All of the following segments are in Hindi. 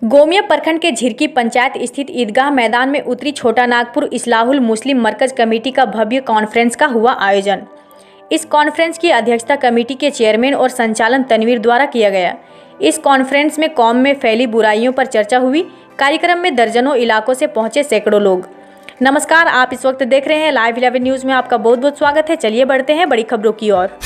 गोमिया प्रखंड के झिरकी पंचायत स्थित ईदगाह मैदान में उतरी छोटा नागपुर इस्लाहुल मुस्लिम मरकज कमेटी का भव्य कॉन्फ्रेंस का हुआ आयोजन। इस कॉन्फ्रेंस की अध्यक्षता कमेटी के चेयरमैन और संचालन तनवीर द्वारा किया गया। इस कॉन्फ्रेंस में कौम में फैली बुराइयों पर चर्चा हुई। कार्यक्रम में दर्जनों इलाकों से पहुंचे सैकड़ों लोग। नमस्कार, आप इस वक्त देख रहे हैं लाइव 11 न्यूज़ में आपका बहुत बहुत स्वागत है। चलिए बढ़ते हैं बड़ी खबरों की ओर।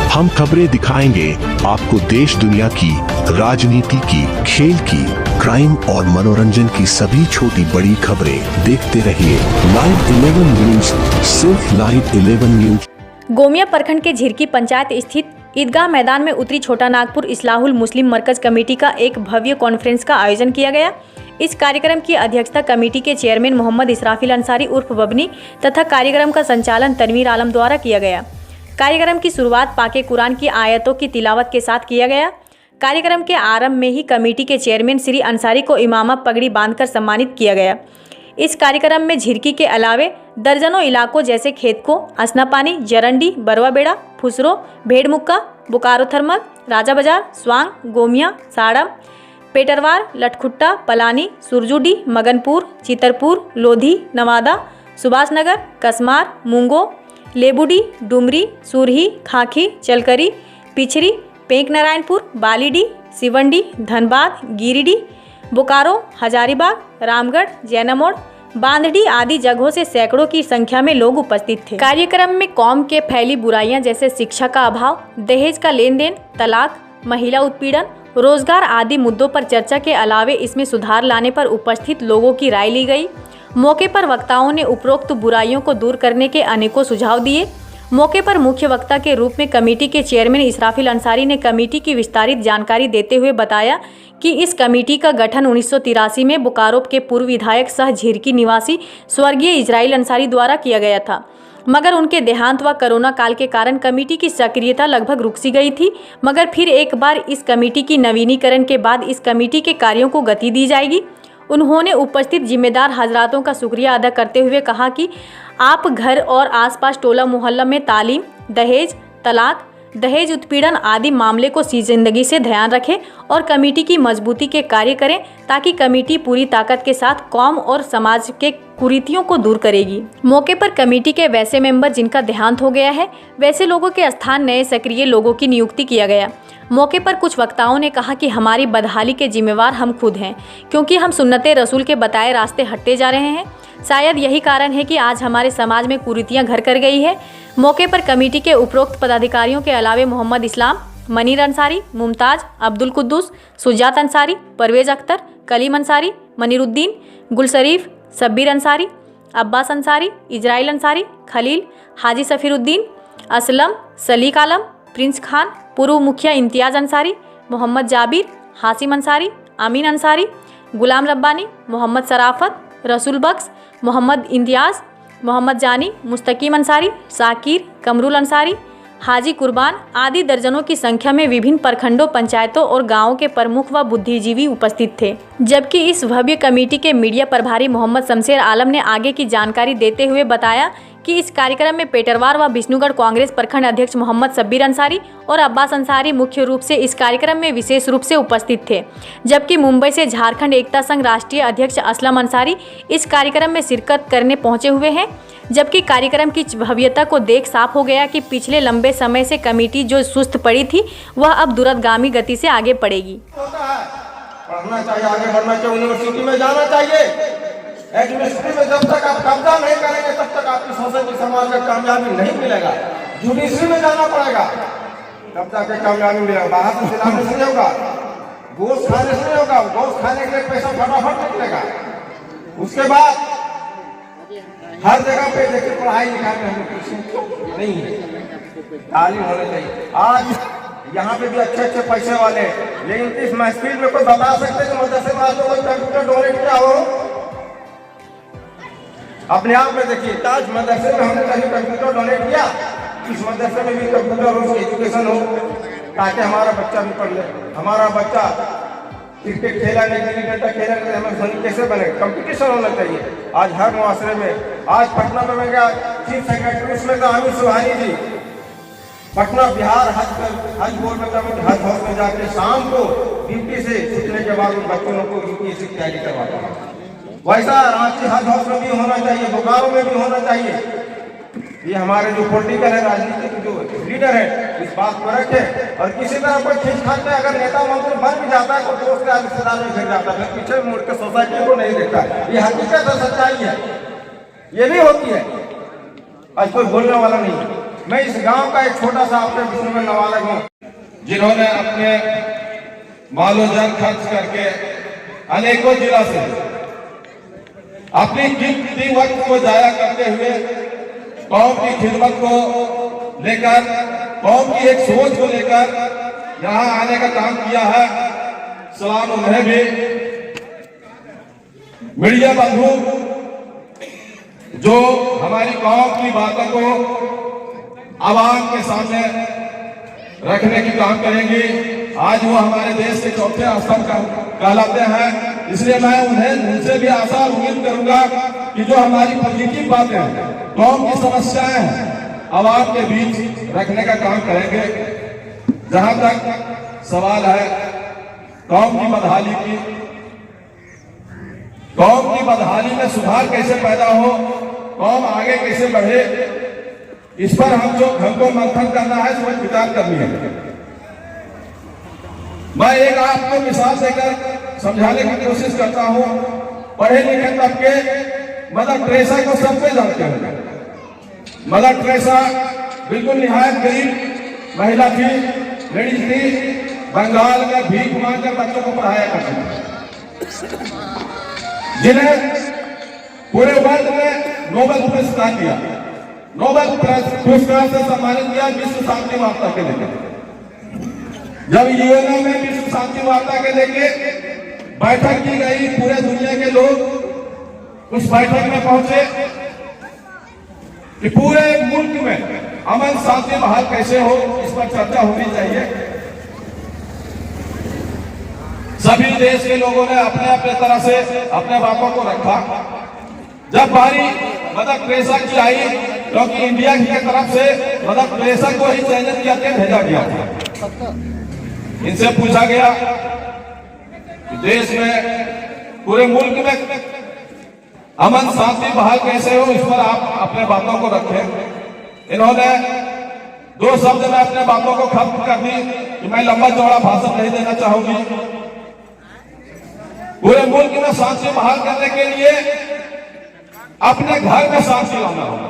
हम खबरें दिखाएंगे आपको देश दुनिया की, राजनीति की, खेल की, क्राइम और मनोरंजन की सभी छोटी बड़ी खबरें। देखते रहिए लाइव 11 न्यूज़, सिर्फ लाइव 11 न्यूज़। गोमिया प्रखंड के झिरकी पंचायत स्थित ईदगाह मैदान में उतरी छोटा नागपुर इस्लाहुल मुस्लिम मरकज कमेटी का एक भव्य कॉन्फ्रेंस का आयोजन किया गया। इस कार्यक्रम की अध्यक्षता कमेटी के चेयरमैन मोहम्मद इसराफिल अंसारी उर्फ बबनी तथा कार्यक्रम का संचालन तनवीर आलम द्वारा किया गया। कार्यक्रम की शुरुआत पाके कुरान की आयतों की तिलावत के साथ किया गया। कार्यक्रम के आरंभ में ही कमेटी के चेयरमैन श्री अंसारी को इमामा पगड़ी बांधकर सम्मानित किया गया। इस कार्यक्रम में झिरकी के अलावे दर्जनों इलाकों जैसे खेतको, असनापानी, जरंडी, बरवाबेड़ा, फुसरो, भेड़मुक्का, बोकारो थर्मल, राजा बाजार, स्वांग, गोमिया, साड़म, पेटरवार, लटखुट्टा, पलानी, सुरजुडी, मगनपुर, चितरपुर, लोधी, नवादा, सुभाषनगर, कसमार, मूंगो, लेबुडी, डुमरी, सुरही, खाखी, चलकरी, पिछरी, पेंक नारायणपुर, बालीडी, सिवंडी, धनबाद, गिरिडीह, बोकारो, हजारीबाग, रामगढ़, जैनामोड़, बांधडी आदि जगहों से सैकड़ों की संख्या में लोग उपस्थित थे। कार्यक्रम में कौम के फैली बुराइयां जैसे शिक्षा का अभाव, दहेज का लेन देन, तलाक, महिला उत्पीड़न, रोजगार आदि मुद्दों पर चर्चा के अलावे इसमें सुधार लाने पर उपस्थित लोगों की राय ली गई। मौके पर वक्ताओं ने उपरोक्त बुराइयों को दूर करने के अनेकों सुझाव दिए। मौके पर मुख्य वक्ता के रूप में कमेटी के चेयरमैन इसराफिल अंसारी ने कमेटी की विस्तारित जानकारी देते हुए बताया कि इस कमेटी का गठन 1983 में बोकारो के पूर्व विधायक सह झिरकी निवासी स्वर्गीय इजराइल अंसारी द्वारा किया गया था, मगर उनके देहांत व कोरोना काल के कारण कमेटी की सक्रियता लगभग रुक सी गई थी। मगर फिर एक बार इस कमेटी की नवीनीकरण के बाद इस कमेटी के कार्यों को गति दी जाएगी। उन्होंने उपस्थित जिम्मेदार हजरातों का शुक्रिया अदा करते हुए कहा कि आप घर और आसपास टोला मोहल्ला में तालीम, दहेज, तलाक, दहेज उत्पीड़न आदि मामले को जिंदगी से ध्यान रखें और कमेटी की मजबूती के कार्य करें ताकि कमेटी पूरी ताकत के साथ कौम और समाज के कुरीतियों को दूर करेगी। मौके पर कमेटी के वैसे मेंबर जिनका देहांत हो गया है, वैसे लोगों के स्थान नए सक्रिय लोगों की नियुक्ति किया गया। मौके पर कुछ वक्ताओं ने कहा कि हमारी बदहाली के जिम्मेवार हम खुद हैं, क्योंकि हम सुन्नते रसूल के बताए रास्ते हटते जा रहे हैं। शायद यही कारण है कि आज हमारे समाज में कुरीतियां घर कर गई है। मौके पर कमेटी के उपरोक्त पदाधिकारियों के अलावे मोहम्मद इस्लाम, मनीर अंसारी, मुमताज, अब्दुल कुद्दूस, सुजात अंसारी, परवेज अख्तर, कलीम अंसारी, मनीरुद्दीन, गुलशरीफ, शब्बीर अंसारी, अब्बास अंसारी, इजराइल अंसारी, खलील, हाजी सफीरुद्दीन, असलम, सलीक आलम, प्रिंस खान, पूर्व मुखिया इम्तियाज अंसारी, मोहम्मद जाबिर, हासिम अंसारी, अमीन अंसारी, गुलाम रब्बानी, मोहम्मद सराफत, रसूल बख्श, मोहम्मद इम्तियाज, मोहम्मद जानी, मुस्तकीम अंसारी, साकिर, कमरुल अंसारी, हाजी कुर्बान आदि दर्जनों की संख्या में विभिन्न प्रखंडों, पंचायतों और गांवों के प्रमुख व बुद्धिजीवी उपस्थित थे। जबकि इस भव्य कमेटी के मीडिया प्रभारी मोहम्मद शमशेर आलम ने आगे की जानकारी देते हुए बताया कि इस कार्यक्रम में पेटरवार व विष्णुगढ़ कांग्रेस प्रखंड अध्यक्ष मोहम्मद शब्बीर अंसारी और अब्बास अंसारी मुख्य रूप से इस कार्यक्रम में विशेष रूप से उपस्थित थे। जबकि मुंबई से झारखंड एकता संघ राष्ट्रीय अध्यक्ष असलम अंसारी इस कार्यक्रम में शिरकत करने पहुंचे हुए हैं। जबकि कार्यक्रम की भव्यता को देख साफ हो गया कि पिछले लंबे समय से कमेटी जो सुस्त पड़ी थी वह अब दूरगामी गति से आगे बढ़ेगी। पढ़ना चाहिए, आगे बढ़ना चाहिए, यूनिवर्सिटी में जाना चाहिए। यूनिवर्सिटी में जब तक आप कब्जा नहीं करेंगे तब तक आपकी सोसाइटी समाज में कामयाबी नहीं मिलेगा। जुडिशरी में जाना पड़ेगा तब जाके कामयाबी मिलेगा। बाहर से खिलाने से नहीं होगा, गोश्त खाने से नहीं होगा। गोश्त खाने के लिए पैसा फटाफट निकलेगा। उसके बाद हर जगह पे देखिए पढ़ाई लिखाई में नहीं है, तालीम होनी चाहिए। आज यहाँ पे भी अच्छे अच्छे पैसे वाले, लेकिन इस महफिल में कोई बता सकते कि मदरसे में आज तो कोई कंप्यूटर डोनेट किया हो? अपने आप में देखिए, ताज मदरसे में हमने कहीं कंप्यूटर डोनेट किया? इस मदरसे में भी कंप्यूटर हो, एजुकेशन हो, ताकि हमारा बच्चा भी पढ़ ले। हमारा बच्चा क्रिकेट खेला नहीं, गिल्ली डंडा खेला नहीं, हमें धनी कैसे बने? कंपटीशन होना चाहिए। आज हर मुआसरे में, आज पटना में मैं गया, चीफ सेक्रेटरी उसमें का अमित सुहानी जी पटना बिहार हज बोर्ड में हज हाउस में जाके शाम को ड्यूटी से छूटने के बाद उन बच्चों को यूपीएससी की तैयारी करवाता है। वैसा रांची हज हाउस में भी होना चाहिए, बोकारो में भी होना चाहिए। ये हमारे जो पॉलिटिकल है, राजनीतिक जो लीडर है, इस बात को रखे। और किसी तरह कोई ठीक ठाक में अगर नेता मंत्री बन भी जाता है तो दोस्त या रिश्तेदार में घिर जाता है, पीछे मुड़ के सोसाइटी को नहीं देखता। ये हकीकत है, सच्चाई है, ये भी होती है। आज कोई बोलने वाला नहीं है। मैं इस गांव का एक छोटा सा अपने विषय में नवाला हूँ, जिन्होंने अपने मालो जान खर्च करके अनेकों जिला से अपनी कीमती वक्त को जाया करते हुए कौम की खिदमत को लेकर, कौम की एक सोच को लेकर यहाँ आने का काम किया है। सलाम उन्हें भी। मीडिया बंधु जो हमारी कौम की बातों को आवाम के सामने रखने की काम करेंगे, आज वो हमारे देश के चौथे स्तंभ कहलाते हैं। इसलिए मैं उनसे भी आशा और उम्मीद करूंगा कि जो हमारी पॉजिटिव बातें हैं, कौम की समस्याएं हैं, आवाम के बीच रखने का काम करेंगे। जहां तक सवाल है कौम की बदहाली की, कौम की बदहाली में सुधार कैसे पैदा हो, कौम आगे कैसे बढ़े, इस पर हमको मंथन करना है, सोच विचार करनी है। मैं एक आपको मिसाल देकर समझाने की कोशिश करता हूं। पढ़े लिखे तबके मदर टेरेसा को सबसे जानते हैं। मदर टेरेसा बिल्कुल निहायत गरीब महिला थी, लेडीज थी। बंगाल में भीख मांगकर बच्चों को पढ़ाया करती थी, जिन्हें पूरे वर्ल्ड में नोबेल पुरस्कार दिया, नोबेल पुरस्कार से सम्मानित किया विश्व शांति वार्ता के लेकर। जब यूएनओ में विश्व शांति वार्ता के लेके बैठक की गई, पूरे दुनिया के लोग उस बैठक में पहुंचे कि पूरे मुल्क में अमन शांति बहाल कैसे हो, इस पर चर्चा होनी चाहिए। सभी देश के लोगों ने अपने अपने तरह से अपने बातों को रखा। जब बारी मदर टेरेसा की आई, क्योंकि इंडिया की तरफ से मदर टेरेसा को ही चयनित करके भेजा गया था, इनसे पूछा गया कि देश में, पूरे मुल्क में अमन शांति बहाल कैसे हो, इस पर आप अपने बातों को रखें। इन्होंने दो शब्द में अपने बातों को खत्म कर दी कि मैं लंबा चौड़ा भाषण नहीं देना चाहूंगी। पूरे मुल्क में शांति बहाल करने के लिए अपने घर में शांति लाना होगा।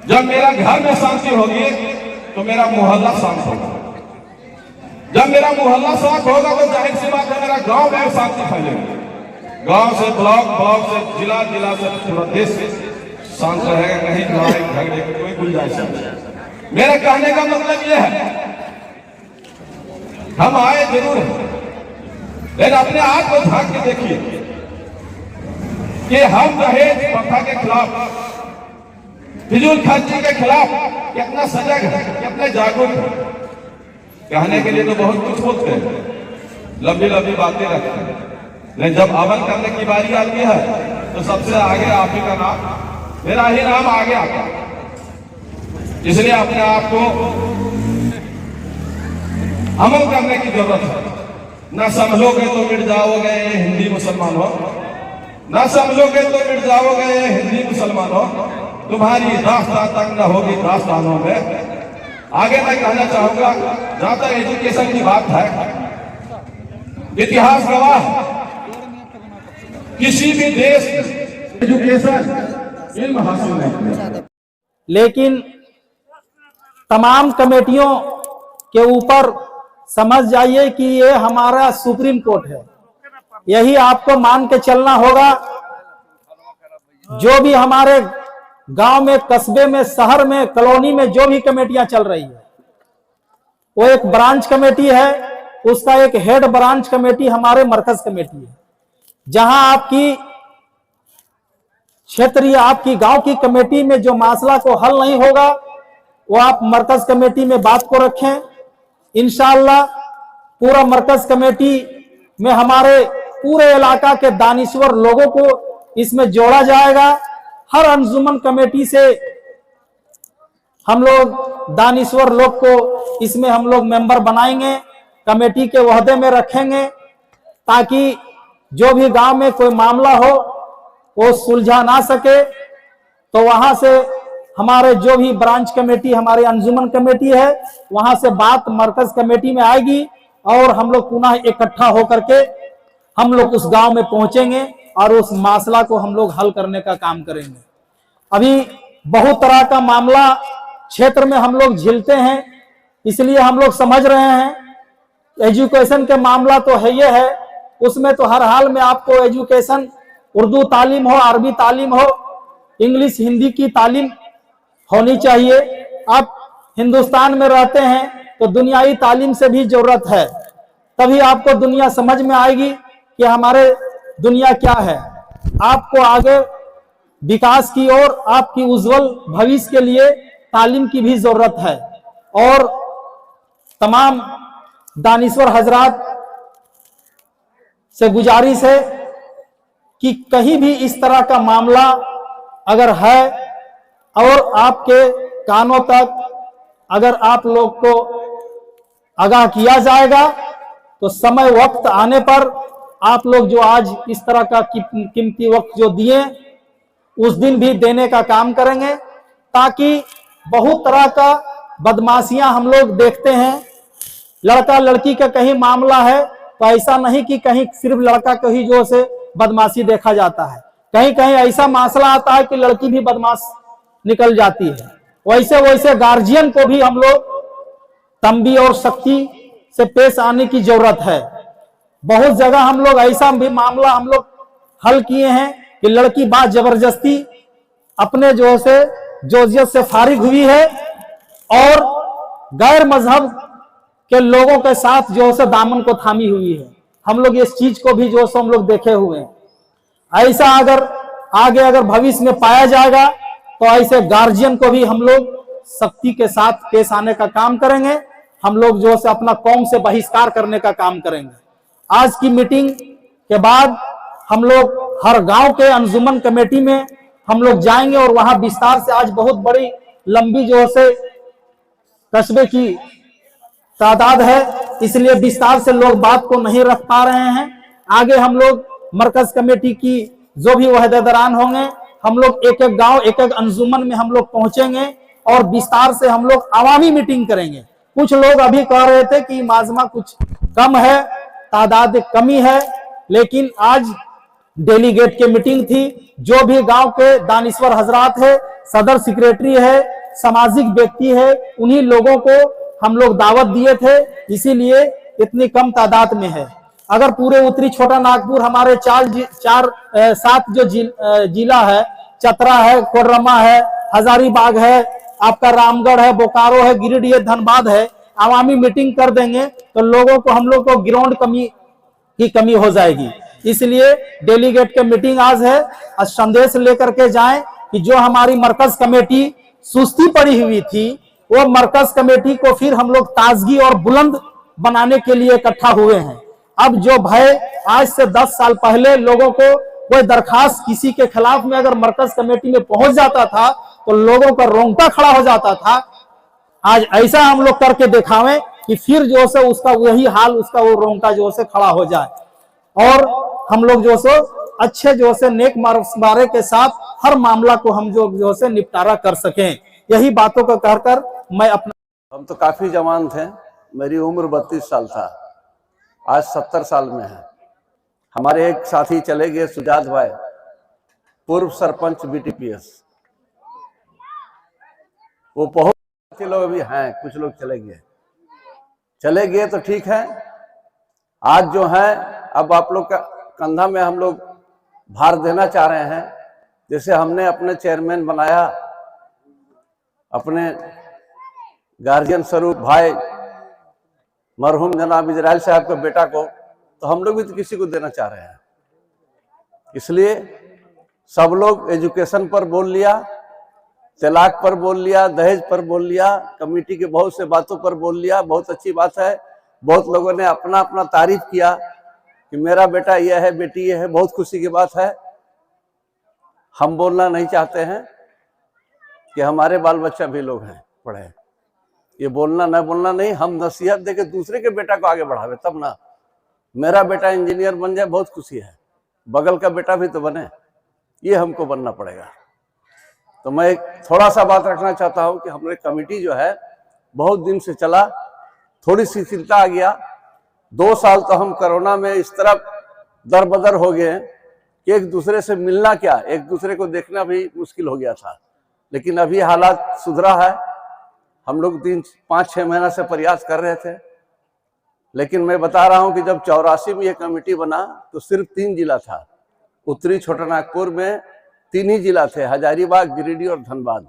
जब मेरा घर में शांति होगी तो मेरा मोहल्ला शांत होगा। जब मेरा मोहल्ला शांत होगा तो जाहिर सी बात है मेरा गांव में शांति फैलेगी। गांव से ब्लॉक, ब्लॉक से जिला, जिला से पूरा देश शांत रहेगा। कहीं लड़ाई झगड़े की कोई गुंजाइश नहीं। मेरा कहने का मतलब यह है, हम आए जरूर हैं, लेकिन अपने आप को झांक के देखिए कि हम दहेज प्रथा के खिलाफ, फिजूल खर्ची के खिलाफ कितना सजग है, कितने जागरूक है। कहने के लिए तो बहुत कुछ बोलते हैं, लंबी लंबी बातें रखते हैं, लेकिन जब अमल करने की बारी आती है तो सबसे आगे आप ही का नाम, मेरा ही नाम आगे आता है। इसलिए अपने आप को अमल करने की जरूरत है। न समझोगे तो मिट जाओगे हिंदी मुसलमान हो, न समझोगे तो मिट जाओगे हिंदी मुसलमान हो, तुम्हारी रास्ता तक न होगी दास्तानों में। आगे मैं कहना चाहूंगा, जहां तक एजुकेशन की बात है, इतिहास गवाह है, किसी भी देश एजुकेशन इल्म हासिल नहीं किया, लेकिन तमाम कमेटियों के ऊपर समझ जाइए कि ये हमारा सुप्रीम कोर्ट है। यही आपको मान के चलना होगा। जो भी हमारे गांव में, कस्बे में, शहर में, कॉलोनी में जो भी कमेटियां चल रही है, वो एक ब्रांच कमेटी है, उसका एक हेड ब्रांच कमेटी हमारे मरकज कमेटी है। जहां आपकी क्षेत्रीय, आपकी गांव की कमेटी में जो मसला को हल नहीं होगा, वो आप मरकज कमेटी में बात को रखें। इंशाअल्लाह पूरा मरकज कमेटी में हमारे पूरे इलाका के दानिश्वर लोगों को इसमें जोड़ा जाएगा। हर अंजुमन कमेटी से हम लोग दानिश्वर लोग को इसमें हम लोग मेंबर बनाएंगे, कमेटी के ओहदे में रखेंगे, ताकि जो भी गांव में कोई मामला हो वो सुलझा ना सके। तो वहां से हमारे जो भी ब्रांच कमेटी, हमारी अंजुमन कमेटी है, वहां से बात मरकज कमेटी में आएगी और हम लोग पुनः इकट्ठा होकर के हम लोग उस गांव में पहुंचेंगे और उस मसला को हम लोग हल करने का काम करेंगे। अभी बहुत तरह का मामला क्षेत्र में हम लोग झेलते हैं, इसलिए हम लोग समझ रहे हैं एजुकेशन के मामला तो है ये है, उसमें तो हर हाल में आपको एजुकेशन, उर्दू तालीम हो, अरबी तालीम हो, इंग्लिश हिंदी की तालीम होनी चाहिए। आप हिंदुस्तान में रहते हैं तो दुनियावी तालीम से भी जरूरत है, तभी आपको दुनिया समझ में आएगी कि हमारे दुनिया क्या है। आपको आगे विकास की ओर, आपकी उज्जवल भविष्य के लिए तालीम की भी जरूरत है। और तमाम दानिश्वर हजरात से गुजारिश है कि कहीं भी इस तरह का मामला अगर है और आपके कानों तक अगर आप लोग को आगाह किया जाएगा, तो समय वक्त आने पर आप लोग जो आज इस तरह का कीमती वक्त जो दिए, उस दिन भी देने का काम करेंगे, ताकि बहुत तरह का बदमाशियां हम लोग देखते हैं। लड़का लड़की का कहीं मामला है तो ऐसा नहीं कि कहीं सिर्फ लड़का को ही जो से बदमाशी देखा जाता है, कहीं कहीं ऐसा मसला आता है कि लड़की भी बदमाश निकल जाती है। वैसे वैसे गार्जियन को भी हम लोग तंबी और सख्ती से पेश आने की जरूरत है। बहुत जगह हम लोग ऐसा भी मामला हम लोग हल किए हैं कि लड़की बात जबरदस्ती अपने जो से जोजियत से फारिग हुई है और गैर मजहब के लोगों के साथ जो से दामन को थामी हुई है। हम लोग इस चीज को भी जो से हम लोग देखे हुए हैं। ऐसा अगर आगे अगर भविष्य में पाया जाएगा तो ऐसे गार्जियन को भी हम लोग सख्ती के साथ पेश आने का काम करेंगे। हम लोग जो से अपना कौम से बहिष्कार करने का काम करेंगे। आज की मीटिंग के बाद हम लोग हर गांव के अंजुमन कमेटी में हम लोग जाएंगे और वहां विस्तार से, आज बहुत बड़ी लंबी जो से कस्बे की तादाद है, इसलिए विस्तार से लोग बात को नहीं रख पा रहे हैं। आगे हम लोग मरकज कमेटी की जो भी वहदेदारान होंगे, हम लोग एक एक गांव, एक एक अंजुमन में हम लोग पहुंचेंगे और विस्तार से हम लोग आवामी मीटिंग करेंगे। कुछ लोग अभी कह रहे थे कि माजमा कुछ कम है, तादाद कमी है, लेकिन आज डेलीगेट की मीटिंग थी। जो भी गांव के दानिश्वर हजरात है, सदर सेक्रेटरी है, सामाजिक व्यक्ति है, उन्हीं लोगों को हम लोग दावत दिए थे, इसीलिए इतनी कम तादाद में है। अगर पूरे उत्तरी छोटा नागपुर हमारे 7 जो जिला है, चतरा है, कोडरमा है, हजारीबाग है, आपका रामगढ़ है, बोकारो है, गिरिडीह, धनबाद है, आवामी मीटिंग कर देंगे तो लोगों को, हम लोग को ग्राउंड की कमी हो जाएगी। इसलिए डेलीगेट के मीटिंग आज है, आज संदेश लेकर के जाएं कि जो हमारी मरकज कमेटी सुस्ती पड़ी हुई थी, वो मरकज कमेटी को फिर हम लोग ताजगी और बुलंद बनाने के लिए इकट्ठा हुए हैं। अब जो भय आज से 10 साल पहले लोगों को कोई दरखास्त किसी के खिलाफ में अगर मरकज कमेटी में पहुंच जाता था तो लोगों का रोंगटा खड़ा हो जाता था, आज ऐसा हम लोग करके दिखावें कि फिर जो से उसका वही हाल, उसका वो रोंगटा जो से खड़ा हो जाए और हम लोग जो से अच्छे जो से नेक मारे के साथ हर मामला को हम जो से निपटारा कर सकें। यही बातों को कहकर मैं अपना, हम तो काफी जवान थे, मेरी उम्र 32 साल था, आज 70 साल में है। हमारे एक साथी चले गए, सुजात भाई, पूर्व सरपंच BTPS। वो बहुत लोग अभी हैं, कुछ लोग चले गए तो ठीक है। आज जो है, अब आप लोग का कंधा में हम लोग भार देना चाह रहे हैं। जैसे हमने अपने चेयरमैन बनाया अपने गार्जियन स्वरूप भाई मरहूम जनाब इजराइल साहब के बेटा को, तो हम लोग भी तो किसी को देना चाह रहे हैं। इसलिए सब लोग एजुकेशन पर बोल लिया, तलाक पर बोल लिया, दहेज पर बोल लिया, कमेटी के बहुत से बातों पर बोल लिया। बहुत अच्छी बात है, बहुत लोगों ने अपना अपना तारीफ किया कि मेरा बेटा यह है, बेटी यह है, बहुत खुशी की बात है। हम बोलना नहीं चाहते हैं कि हमारे बाल बच्चा भी लोग हैं, पड़े। ये बोलना न बोलना नहीं, हम नसीहत दे के दूसरे के बेटा को आगे बढ़ावे तब ना। मेरा बेटा इंजीनियर बन जाए बहुत खुशी है, बगल का बेटा भी तो बने, ये हमको बनना पड़ेगा। तो मैं थोड़ा सा बात रखना चाहता हूं कि हमारी कमेटी जो है बहुत दिन से चला, थोड़ी सी चिंता आ गया। 2 साल तो हम कोरोना में इस तरह दरबदर हो गए कि एक दूसरे से मिलना क्या, एक दूसरे को देखना भी मुश्किल हो गया था। लेकिन अभी हालात सुधरा है। हम लोग 5-6 महीना से प्रयास कर रहे थे, लेकिन मैं बता रहा हूं कि जब 84 में ये कमेटी बना तो सिर्फ 3 जिला था। उत्तरी छोटा नागपुर में 3 ही जिला थे, हजारीबाग, गिरिडीह और धनबाद।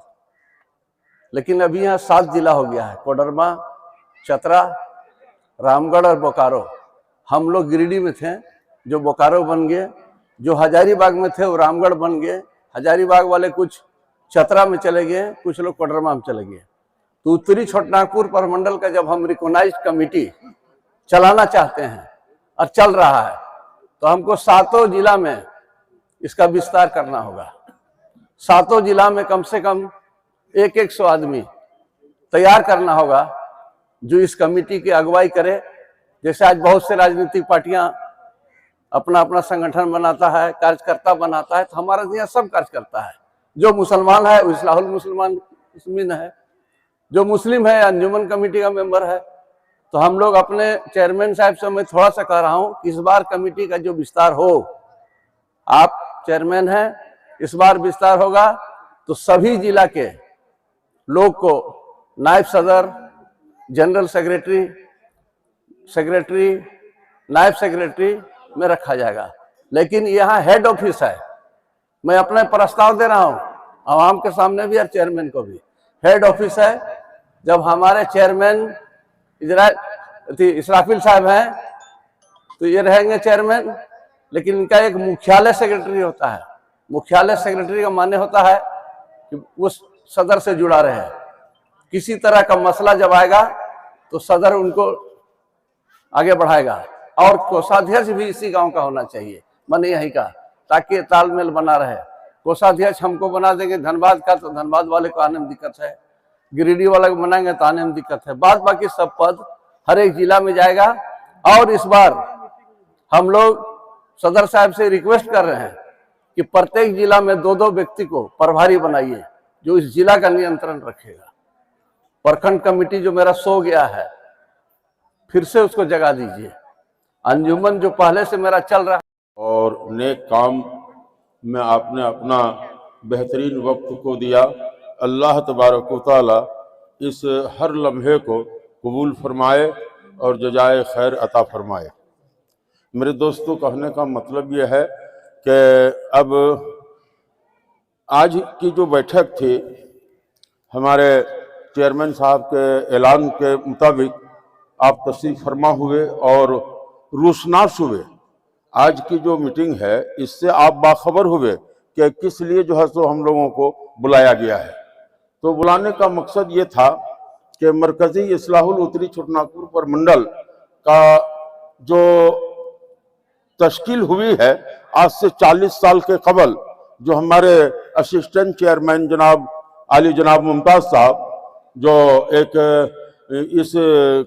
लेकिन अभी यहाँ 7 जिला हो गया है, कोडरमा, चतरा, रामगढ़ और बोकारो। हम लोग गिरिडीह में थे, जो बोकारो बन गए। जो हजारीबाग में थे वो रामगढ़ बन गए। हजारीबाग वाले कुछ चतरा में चले गए, कुछ लोग कोडरमा में चले गए। तो उत्तरी छोटा नागपुर प्रमंडल का जब हम रिकॉग्नाइज्ड कमेटी चलाना चाहते हैं और चल रहा है, तो हमको 7 जिला में इसका विस्तार करना होगा। 7 जिला में कम से कम 100 आदमी तैयार करना होगा जो इस कमेटी की अगुवाई करे। जैसे आज बहुत से राजनीतिक पार्टियां अपना अपना संगठन बनाता है, कार्यकर्ता बनाता है, तो हमारा यहाँ सब कार्यकर्ता है। जो मुसलमान है वो इस्लाहुल मुस्लिमीन है, जो मुस्लिम है अंजुमन कमेटी का मेंबर है। तो हम लोग अपने चेयरमैन साहब से मैं थोड़ा सा कह रहा हूँ कि इस बार कमेटी का जो विस्तार हो, आप चेयरमैन हैं, इस बार विस्तार होगा तो सभी जिला के लोग को नायब सदर, जनरल सेक्रेटरी, नायब सेक्रेटरी में रखा जाएगा। लेकिन यहाँ हेड ऑफिस है। मैं अपना प्रस्ताव दे रहा हूँ आवाम के सामने भी और चेयरमैन को भी। हेड ऑफिस है। जब हमारे चेयरमैन इसराफिल साहब हैं तो ये रहेंगे चेयरमैन, लेकिन इनका एक मुख्यालय सेक्रेटरी होता है। मुख्यालय सेक्रेटरी का मान्य होता है कि उस सदर से जुड़ा रहे। किसी तरह का मसला जब आएगा तो सदर उनको आगे बढ़ाएगा। और कोषाध्यक्ष भी इसी गांव का होना चाहिए, मैंने यही कहा, ताकि तालमेल बना रहे। कोषाध्यक्ष हमको बना देंगे धनबाद का तो धनबाद वाले को आने में दिक्कत है, गिरिडीह वाले को बनाएंगे तो आने में दिक्कत है। बाद बाकी सब पद हर एक जिला में जाएगा। और इस बार हम लोग सदर साहब से रिक्वेस्ट कर रहे हैं कि प्रत्येक जिला में 2-2 व्यक्ति को प्रभारी बनाइए जो इस जिला का नियंत्रण रखेगा। प्रखंड कमेटी जो मेरा सो गया है, फिर से उसको जगा दीजिए। अंजुमन जो पहले से मेरा चल रहा है और नेक काम में आपने अपना बेहतरीन वक्त को दिया। अल्लाह तबारक व तआला इस हर लम्हे को कबूल फरमाए और जजाए खैर अता फरमाए। मेरे दोस्तों, कहने का मतलब यह है कि अब आज की जो बैठक थी, हमारे चेयरमैन साहब के ऐलान के मुताबिक आप तशरीफ फरमा हुए और रूसनाश हुए। आज की जो मीटिंग है इससे आप बाखबर हुए कि किस लिए जो है सो हम लोगों को बुलाया गया है। तो बुलाने का मकसद ये था कि मरकजी इस्लाहुल उत्तरी छोटा नागपुर प्रमंडल का जो तश्कील हुई है आज से 40 साल के कबल, जो हमारे असिस्टेंट चेयरमैन जनाब आली जनाब मुमताज साहब, जो एक इस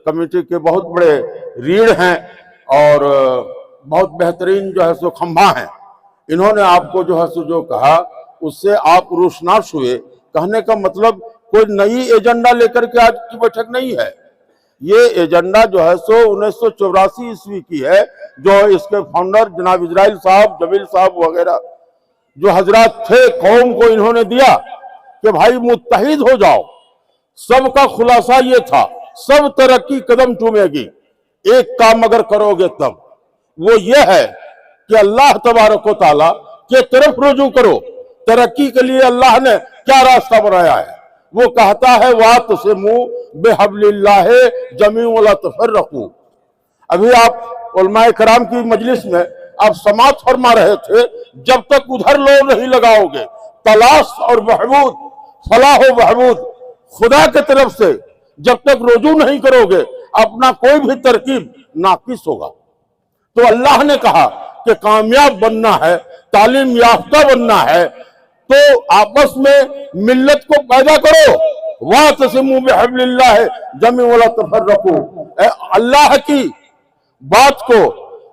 कमेटी के बहुत बड़े रीढ़ हैं और बहुत बेहतरीन जो है सो खंभा हैं, इन्होंने आपको जो है सो जो कहा उससे आप रूसनाश हुए। कहने का मतलब कोई नई एजेंडा लेकर के आज की बैठक नहीं है। ये एजेंडा जो है सो 1984 ईस्वी की है, जो इसके फाउंडर जनाब इजराइल साहब, जमील साहब वगैरह जो हजरात थे, कौम को इन्होंने दिया कि भाई मुत्तहिद हो जाओ। सबका खुलासा ये था, सब तरक्की कदम चूमेगी, एक काम अगर करोगे तब, वो ये है कि अल्लाह तबारक व तआला के तरफ रुजू करो। तरक्की के लिए अल्लाह ने क्या रास्ता बनाया है? वो कहता है वातसिमू बिहब्लिल्लाह जमीअन वला तफर्रकू। अभी आप उलमाए कराम की मजलिस में आप समाअत फरमा रहे थे, जब तक उधर लोग नहीं लगाओगे तलाश और बहबूद, फलाह व बहबूद खुदा के तरफ से जब तक रुजू नहीं करोगे, अपना कोई भी तरकीब नाकिस होगा। तो अल्लाह ने कहा कि कामयाब बनना है, तालीम याफ्ता बनना है, तो आपस में मिल्लत को पैदा करो, वातसिमू बिहब्लिल्लाह जमी वला तफर्रकू। अल्लाह की बात को,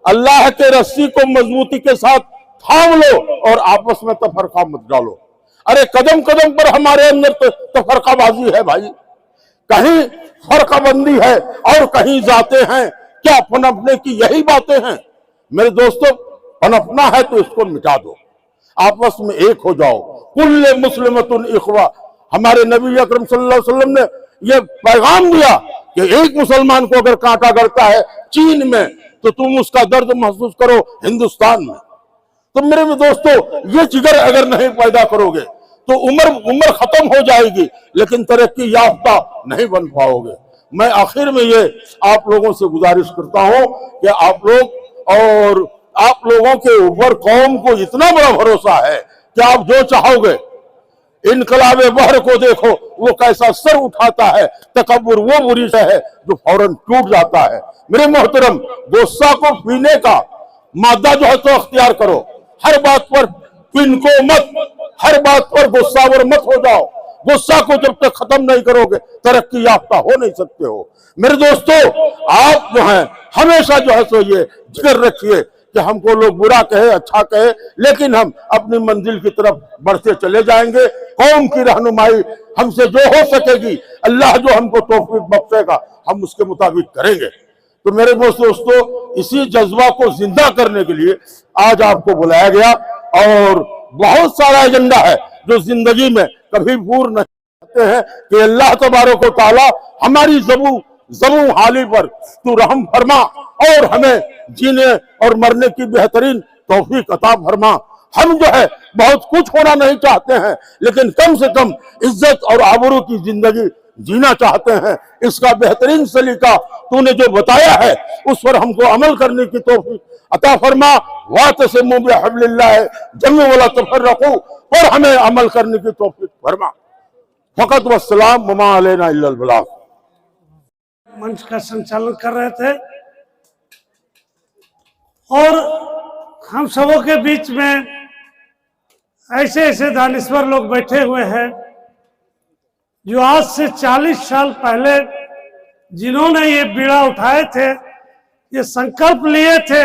अल्लाह के रस्सी को मजबूती के साथ थाम लो और आपस में तफरका मत डालो। अरे कदम कदम पर हमारे अंदर तफरकाबाजी है भाई, कहीं फरकाबंदी है और कहीं जाते हैं। क्या पनपने की यही बातें हैं? मेरे दोस्तों, पनपना है तो इसको मिटा दो, आपस में एक हो जाओ। कुल्ले मुस्लिमतुन इखवा, हमारे नबी अकरम सल्लल्लाहु अलैहि वसल्लम ने यह पैगाम दिया कि एक मुसलमान को अगर कांटा गड़ता है चीन में तो तुम उसका दर्द महसूस करो हिंदुस्तान में। तो मेरे दोस्तों, ये जिगर अगर नहीं पैदा करोगे तो उम्र खत्म हो जाएगी, लेकिन तरक्की याफ्ता नहीं बन पाओगे। मैं आखिर में ये आप लोगों से गुजारिश करता हूं कि आप लोग और आप लोगों के ऊपर कौम को इतना बड़ा भरोसा है कि आप जो चाहोगे, इनकलाब बहर को देखो वो कैसा सर उठाता है, तकब्बुर वो बुरी से है जो फौरन टूट जाता है। मेरे मोहतरम, गुस्सा को पीने का मादा जो है तो अख्तियार करो, हर बात पर पिनको मत, हर बात पर गुस्सावर मत हो जाओ। गुस्सा को जब तक खत्म नहीं करोगे तरक्की याफ्ता हो नहीं सकते हो। मेरे दोस्तों, आप जो हैं हमेशा जो है सो ये जिक्र रखिए कि हमको लोग बुरा कहे अच्छा कहे, लेकिन हम अपनी मंजिल की तरफ बढ़ते चले जाएंगे। कौम की रहनुमाई हमसे जो हो सकेगी, अल्लाह जो हमको तौफीक बख्शेगा, हम उसके मुताबिक करेंगे। तो मेरे दोस्तों, इसी जज्बा को जिंदा करने के लिए आज आपको बुलाया गया और बहुत सारा एजेंडा है जो जिंदगी में कभी पूर्ण नहीं होते हैं कि अल्लाह तबारक व तआला हमारी ज़बू हाली पर तू रहम फरमा और हमें जीने और मरने की बेहतरीन तौफीक अता फरमा। हम जो है बहुत कुछ होना नहीं चाहते हैं, लेकिन कम से कम इज्जत और आबरू की जिंदगी जीना चाहते हैं। इसका बेहतरीन सलीका तूने जो बताया है उस पर हमको अमल करने की तौफीक अता फरमा। वातसिमू बिहब्लिल्लाह जमी वला तफर्रकू, और हमें अमल करने की तौफीक फरमा। फकत वस्सलाम वमा अलैना इल्लल बलाग। मंच का संचालन कर रहे थे और हम सबों के बीच में ऐसे ऐसे दानिश्वर लोग बैठे हुए हैं जो आज से 40 साल पहले जिन्होंने ये बीड़ा उठाए थे, ये संकल्प लिए थे,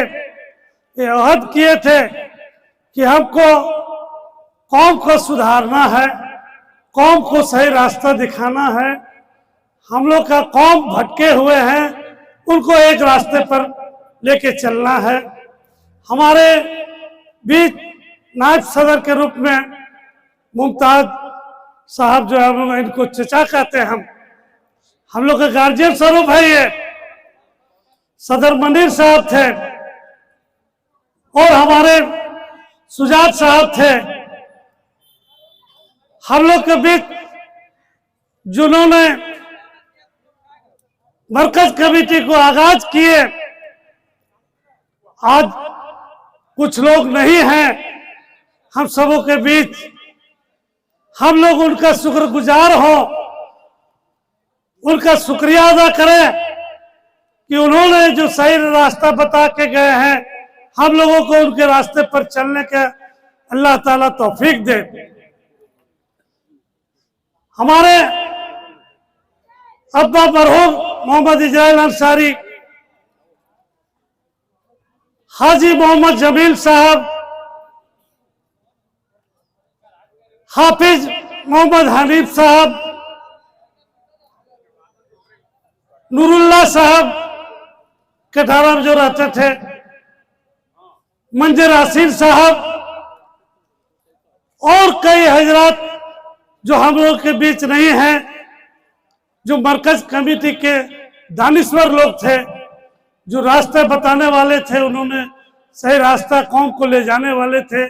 ये अहद किए थे कि हमको कौम को सुधारना है, कौम को सही रास्ता दिखाना है। हम लोग का कौम भटके हुए हैं, उनको एक रास्ते पर लेके चलना है। हमारे बीच नायब सदर के रूप में मुमताज साहब जो है, इनको चचा कहते हैं हम लोग का गार्जियन स्वरूप है ये, सदर मनीर साहब थे और हमारे सुजात साहब थे। हम लोग के बीच जिन्होंने मरकज कमेटी को आगाज किए, आज कुछ लोग नहीं हैं हम सबों के बीच। हम लोग उनका शुक्रगुजार हो, उनका शुक्रिया अदा करें कि उन्होंने जो सही रास्ता बता के गए हैं, हम लोगों को उनके रास्ते पर चलने का अल्लाह ताला तौफीक दे। हमारे अब्बा मरहूम मोहम्मद इजराइल अंसारी, हाजी मोहम्मद जमील साहब, हाफिज मोहम्मद हनीफ साहब, नूरुल्लाह साहब कटारा में जो रहते थे, मंजर आसिर साहब और कई हजरात जो हम लोग के बीच नहीं हैं, जो मरकज कमेटी के दानिश्वर लोग थे, जो रास्ते बताने वाले थे, उन्होंने सही रास्ता कौम को ले जाने वाले थे।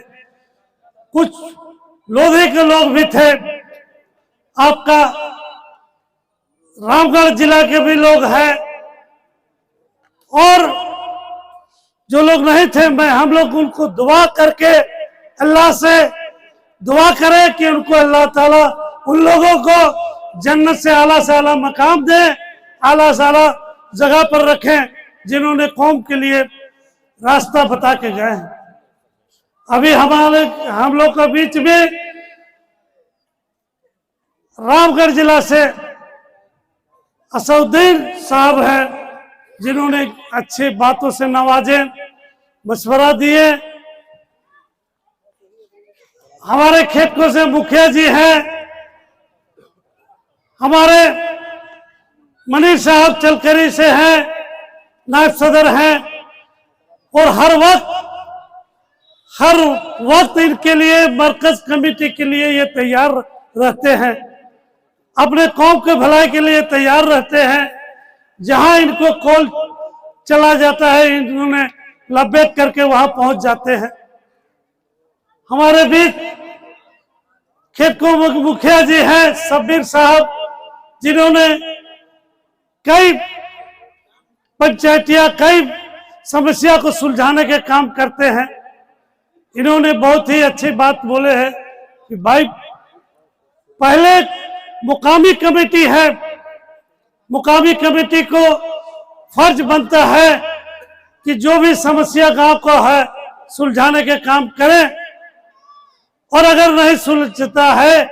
कुछ लोधी के लोग भी थे, आपका रामगढ़ जिला के भी लोग हैं और जो लोग नहीं थे, हम लोग उनको दुआ करके अल्लाह से दुआ करें कि उनको अल्लाह ताला उन लोगों को जन्नत से आला मकाम दे, आला से आला जगह पर रखें जिन्होंने कौम के लिए रास्ता बता के गए हैं। अभी हम लोग के बीच में रामगढ़ जिला से असउद्दीन साहब हैं, जिन्होंने अच्छी बातों से नवाजे, मशवरा दिए। हमारे खेतों से मुखिया जी हैं, हमारे मनीष साहब चलकरी से हैं, नायब सदर हैं, और हर वक्त इनके लिए, मरकज कमेटी के लिए ये तैयार रहते हैं, अपने कौम के भलाई के लिए तैयार रहते हैं। जहां इनको कॉल चला जाता है, इन्होंने लब्बैक करके वहां पहुंच जाते हैं। हमारे बीच खेत को मुखिया जी हैं शब्बीर साहब, जिन्होंने कई पंचायतियां, कई समस्या को सुलझाने के काम करते हैं। इन्होंने बहुत ही अच्छी बात बोले हैं कि भाई पहले मुकामी कमेटी है, मुकामी कमेटी को फर्ज बनता है कि जो भी समस्या गांव को है सुलझाने के काम करें, और अगर नहीं सुलझता है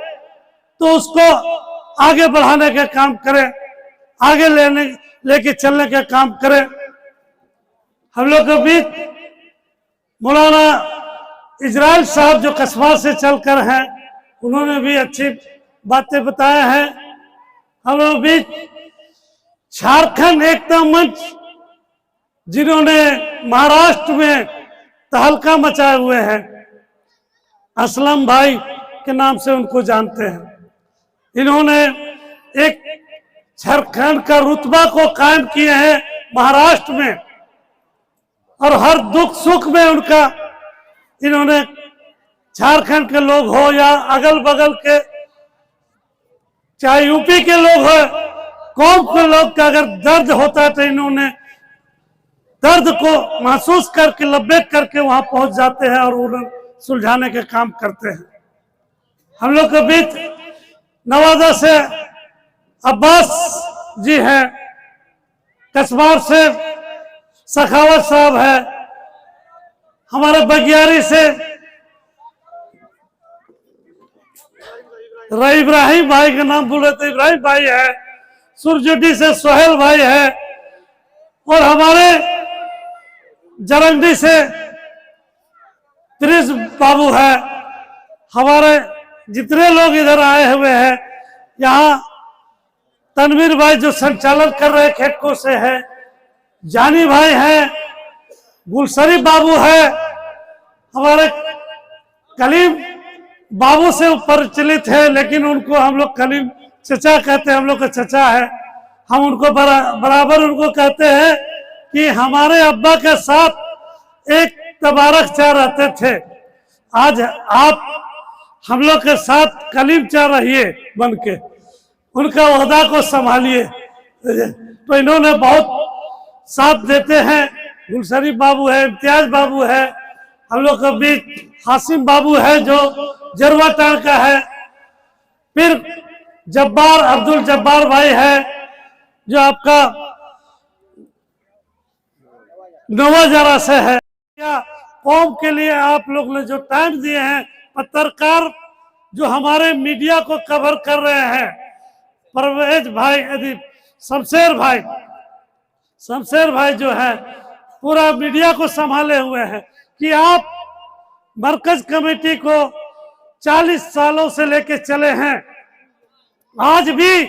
तो उसको आगे बढ़ाने का काम करें, आगे लेके चलने का काम करें। हम लोग के बीच मौलाना इजराइल साहब जो कस्बा से चलकर हैं, उन्होंने भी अच्छी बातें बताए हैं। हम लोग बीच झारखंड एकता मंच, जिन्होंने महाराष्ट्र में तहलका मचाए हुए हैं, असलम भाई के नाम से उनको जानते हैं। इन्होंने एक झारखंड का रुतबा को कायम किए हैं महाराष्ट्र में, और हर दुख सुख में उनका, इन्होंने झारखंड के लोग हो या अगल बगल के, चाहे यूपी के लोग हो, कौम के लोग का अगर दर्द होता है तो इन्होंने दर्द को महसूस करके, लब्बैक करके वहां पहुंच जाते हैं और उन्हें सुलझाने के काम करते हैं। हम लोग के बीच नवादा से अब्बास जी हैं, कस्बार से सखावत साहब है, हमारे बगियारी से इब्राहिम भाई का नाम बोले तो इब्राहिम भाई है, सुरजुडी से सोहेल भाई है, और हमारे जरंगडी से त्रिश बाबू है। हमारे जितने लोग इधर आए हुए हैं, यहाँ तनवीर भाई जो संचालन कर रहे खेतकों से है, जानी भाई है, गुलशरी बाबू है, हमारे कलीम बाबू से परिचित है, लेकिन उनको हम लोग कलीम चचा कहते हैं, हम लोग का चचा है। हम उनको बराबर उनको कहते हैं कि हमारे अब्बा के साथ एक तबारक चा रहते थे, आज आप हम लोग के साथ कलीम चा रहिए बन के, उनका ओहदा को संभालिए। तो इन्होंने बहुत साथ देते हैं। गुलशरी बाबू है, इम्तियाज बाबू है, हम लोग के बीच हासिम बाबू है जो जरवाटान का है, फिर जब्बार अब्दुल जब्बार भाई है जो आपका नवाजरा से है। कौम के लिए आप लोग ने जो टाइम दिए हैं, पत्रकार जो हमारे मीडिया को कवर कर रहे हैं, परवेज भाई, यदि शमशेर भाई जो है पूरा मीडिया को संभाले हुए हैं, कि आप मरकज कमेटी को 40 सालों से लेके चले हैं, आज भी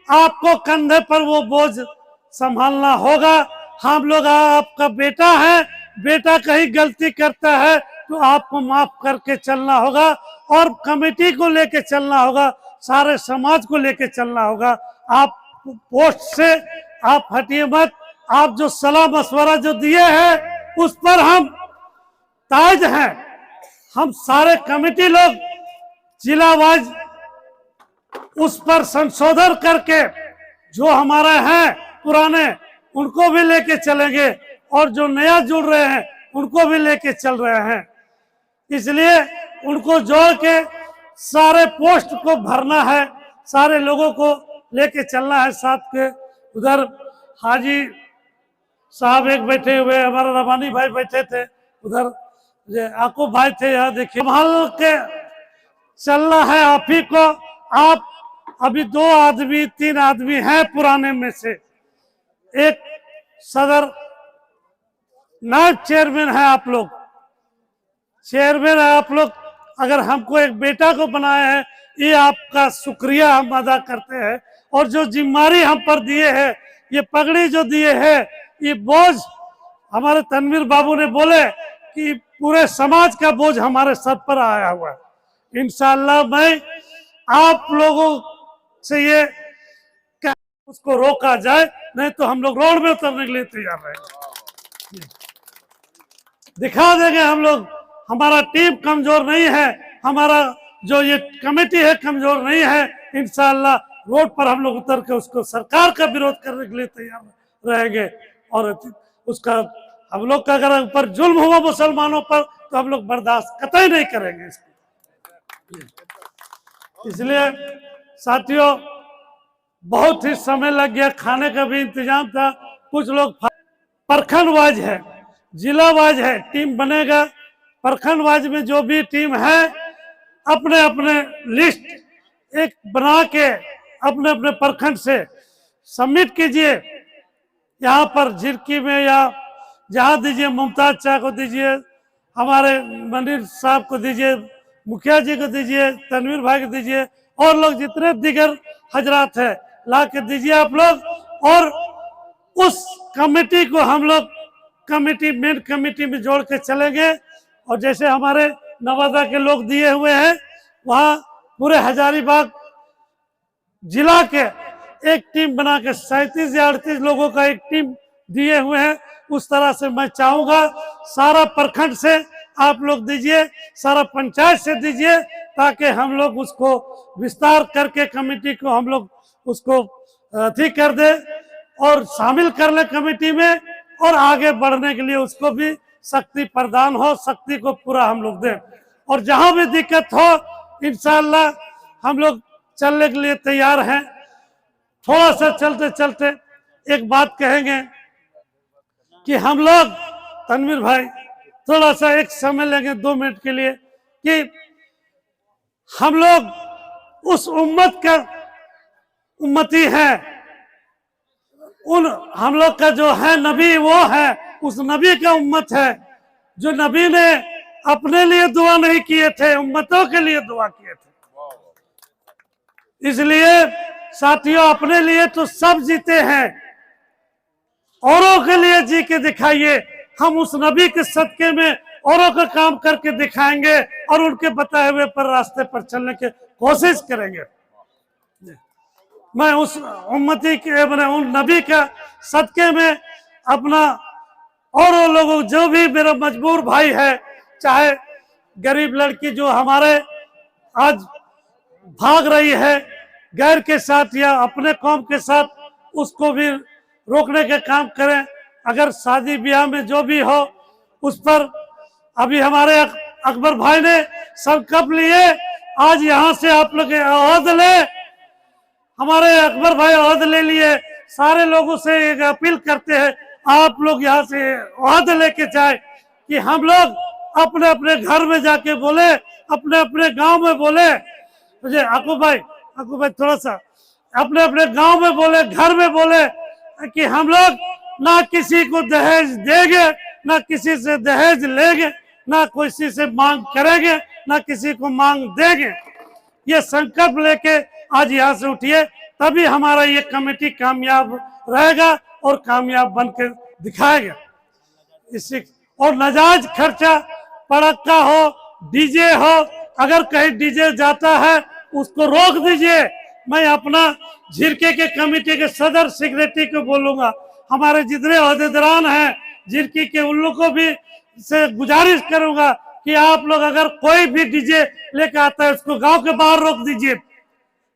आपको कंधे पर वो बोझ संभालना होगा। हम लोग आपका बेटा है, बेटा कहीं गलती करता है तो आपको माफ करके चलना होगा, और कमेटी को लेके चलना होगा, सारे समाज को लेके चलना होगा। आप पोस्ट से आप हटिए मत। आप जो सलाह मशवरा जो दिए हैं उस पर हम ताज हैं। हम सारे कमेटी लोग जिला वाइज उस पर संशोधन करके जो हमारे हैं पुराने, उनको भी लेके चलेंगे, और जो नया जुड़ रहे हैं उनको भी लेके चल रहे हैं। इसलिए उनको जोड़ के सारे पोस्ट को भरना है, सारे लोगों को लेके चलना है साथ के। उधर हाजी साहब एक बैठे हुए, हमारा रबानी भाई बैठे थे, उधर आकूब भाई थे। यहाँ देखिए, संभाल के चलना है आप ही को। आप अभी 2 आदमी 3 आदमी हैं पुराने में से, एक सदर नायब चेयरमैन है आप लोग, चेयरमैन है आप लोग। अगर हमको एक बेटा को बनाया है, ये आपका शुक्रिया हम अदा करते हैं। और जो जिम्मेदारी हम पर दिए है, ये पगड़ी जो दिए है, ये बोझ हमारे तनवीर बाबू ने बोले कि पूरे समाज का बोझ हमारे सर पर आया हुआ है। इंशाअल्लाह मैं आप लोगों से ये उसको रोका जाए, नहीं तो हम लोग रोड में उतरने के लिए तैयार रहेंगे। दिखा देंगे हम लोग, हमारा टीम कमजोर नहीं है, हमारा जो ये कमेटी है कमजोर नहीं है। इंशाअल्लाह रोड पर हम लोग उतर के उसको सरकार का विरोध करने के लिए तैयार रहेंगे। और उसका हम लोग का अगर ऊपर जुल्म हुआ मुसलमानों पर, तो हम लोग बर्दाश्त कतई नहीं करेंगे इसको। इसलिए साथियों, बहुत ही समय लग गया, खाने का भी इंतजाम था। कुछ लोग प्रखंड वाइज है, जिला वाइज है, टीम बनेगा। प्रखंड वाइज में जो भी टीम है, अपने अपने लिस्ट एक बना के अपने अपने प्रखंड से सबमिट कीजिए। यहाँ पर झिरकी में या जहाँ दीजिए, मुमताज शाह को दीजिए, हमारे मंदिर साहब को दीजिए, मुखिया जी को दीजिए, तनवीर भाई को दीजिए, और लोग जितने दिगर हजरात है ला के दीजिए आप लोग। और उस कमेटी को हम लोग मेन कमेटी में जोड़ के चलेंगे। और जैसे हमारे नवादा के लोग दिए हुए हैं, वहाँ पूरे हजारीबाग जिला के एक टीम बना के 37 या 38 लोगों का एक टीम दिए हुए हैं। उस तरह से मैं चाहूंगा सारा प्रखंड से आप लोग दीजिए, सारा पंचायत से दीजिए, ताकि हम लोग उसको विस्तार करके कमेटी को हम लोग उसको ठीक कर दे और शामिल कर ले कमेटी में, और आगे बढ़ने के लिए उसको भी शक्ति प्रदान हो, शक्ति को पूरा हम लोग दें। और जहां भी दिक्कत हो, इंशाअल्लाह हम लोग चलने के लिए तैयार हैं। थोड़ा सा चलते चलते एक बात कहेंगे कि हम लोग, तनवीर भाई थोड़ा सा एक समय लेंगे 2 मिनट के लिए, कि हम लोग उस उम्मत का उम्मती है, उन हम लोग का जो है नबी वो है, उस नबी का उम्मत है, जो नबी ने अपने लिए दुआ नहीं किए थे, उम्मतों के लिए दुआ किए थे। इसलिए साथियों, अपने लिए तो सब जीते हैं, औरों के लिए जी के दिखाइए। हम उस नबी के सदके में औरों का काम करके दिखाएंगे और उनके बताए हुए पर रास्ते पर चलने की कोशिश करेंगे। मैं उस उम्मती के उन नबी का सदके में अपना और वो लोगों, जो भी मेरा मजबूर भाई है, चाहे गरीब लड़की जो हमारे आज भाग रही है गैर के साथ या अपने कौम के साथ, उसको भी रोकने का काम करें। अगर शादी ब्याह में जो भी हो, उस पर अभी हमारे अकबर भाई ने संकल्प लिए, आज यहाँ से आप लोग अहद ले, हमारे अकबर भाई अहद ले लिए। सारे लोगों से एक अपील करते हैं, आप लोग यहाँ से अहद लेके जाए कि हम लोग अपने अपने घर में जाके बोले, अपने अपने गांव में बोले, मुझे अकबर भाई थोड़ा सा अपने अपने गांव में बोले, घर में बोले कि हम लोग ना किसी को दहेज देंगे, ना किसी से दहेज लेंगे, ना किसी से मांग करेंगे, ना किसी को मांग देंगे। ये संकल्प लेके आज यहाँ से उठिए, तभी हमारा ये कमेटी कामयाब रहेगा और कामयाब बनकर दिखाएगा। इसी और नाजायज खर्चा, पड़ाका हो, डीजे हो, अगर कहीं डीजे जाता है उसको रोक दीजिए। मैं अपना झिरके के कमेटी के सदर सेक्रेटरी को बोलूंगा, हमारे जितने अहदेदारान हैं झिरकी के, उन लोगों को भी से गुजारिश करूंगा कि आप लोग अगर कोई भी डीजे लेकर आता है उसको गांव के बाहर रोक दीजिए,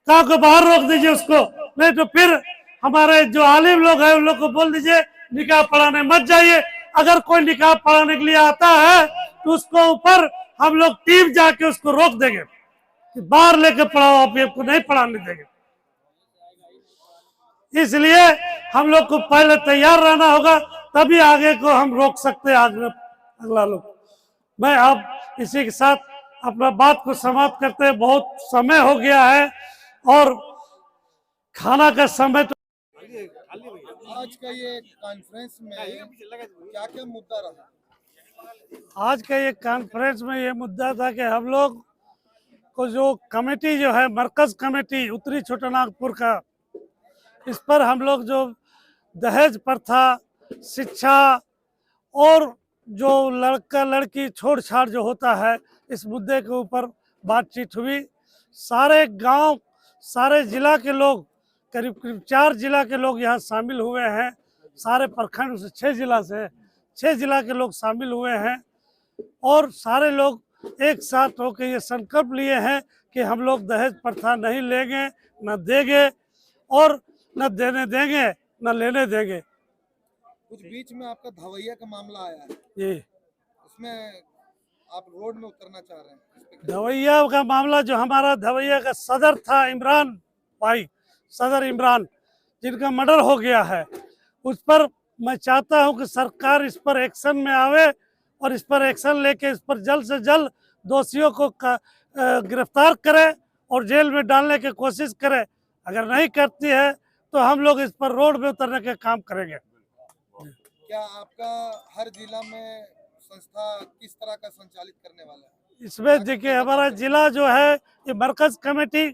गांव के बाहर रोक दीजिए उसको। नहीं तो फिर हमारे जो आलिम लोग हैं उन लोग को बोल दीजिए निकाह पढ़ाने मत जाइए। अगर कोई निकाह पढ़ाने के लिए आता है तो उसको ऊपर हम लोग टीम जाके उसको रोक देंगे कि बाहर लेके पढ़ाओ, आप आपको नहीं पढ़ाने देंगे। इसलिए हम लोग को पहले तैयार रहना होगा, तभी आगे को हम रोक सकते हैं अगला लोग। मैं अब इसी के साथ अपना बात को समाप्त करते हैं, बहुत समय हो गया है और खाना का समय तो आज का ये कॉन्फ्रेंस में क्या क्या मुद्दा रहा? आज के ये कॉन्फ्रेंस में ये मुद्दा था कि हम लोग को जो कमेटी जो है मरकज कमेटी उत्तरी छोटानागपुर का, इस पर हम लोग जो दहेज प्रथा, शिक्षा और जो लड़का लड़की छोड़छाड़ जो होता है, इस मुद्दे के ऊपर बातचीत हुई। सारे गांव, सारे जिला के लोग, करीब करीब 4 जिला के लोग यहाँ शामिल हुए हैं। सारे प्रखंड से 6 जिला से 6 जिला के लोग शामिल हुए हैं और सारे लोग एक साथ होकर ये संकल्प लिए हैं कि हम लोग दहेज प्रथा नहीं लेंगे, न देंगे और न देने देंगे, न लेने देंगे। कुछ बीच में आपका धवैया का मामला आया है, ये उसमें आप रोड में उतरना चाह रहे हैं, इस पे क्या? धवैया का मामला, जो हमारा धवैया का सदर था इमरान भाई, सदर इमरान, जिनका मर्डर हो गया है, उस पर मैं चाहता हूं कि सरकार इस पर एक्शन में आवे और इस पर एक्शन लेके इस पर जल्द से जल्द दोषियों को गिरफ्तार करे और जेल में डालने की कोशिश करे। अगर नहीं करती है तो हम लोग इस पर रोड में उतरने के काम करेंगे। क्या आपका हर जिला में संस्था किस तरह का संचालित करने वाला है? इसमें देखिए, हमारा जिला जो है ये मरकज कमेटी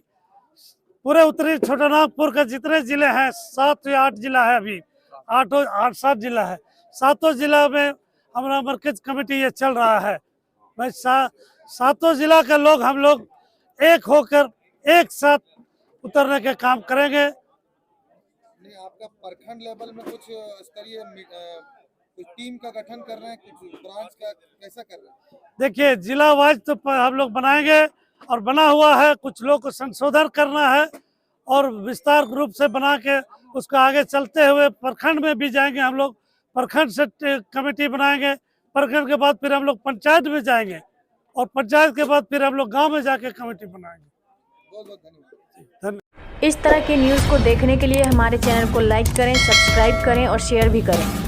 पूरे उत्तरी छोटानागपुर के जितने जिले हैं, 7 या 8 जिला है, अभी 8-7 जिला है, 7 जिला में हमारा मरकज कमेटी ये चल रहा है। मैं 7 जिला के लोग, हम लोग एक होकर एक साथ उतरने के काम करेंगे। नहीं, आपका प्रखंड लेवल में कुछ स्तरीय कुछ टीम का गठन कर रहे हैं, कुछ ब्रांच का कैसा कर रहे हैं? देखिए, जिला वाइज तो हम लोग बनाएंगे और बना हुआ है, कुछ लोग को संशोधन करना है और विस्तार रूप से बना के उसको आगे चलते हुए प्रखंड में भी जाएंगे। हम लोग प्रखंड से कमेटी बनाएंगे, प्रखंड के बाद फिर हम लोग पंचायत में जाएंगे और पंचायत के बाद फिर हम लोग गांव में जाके कमेटी बनाएंगे। बहुत बहुत धन्यवाद। इस तरह की न्यूज़ को देखने के लिए हमारे चैनल को लाइक करें, सब्सक्राइब करें और शेयर भी करें।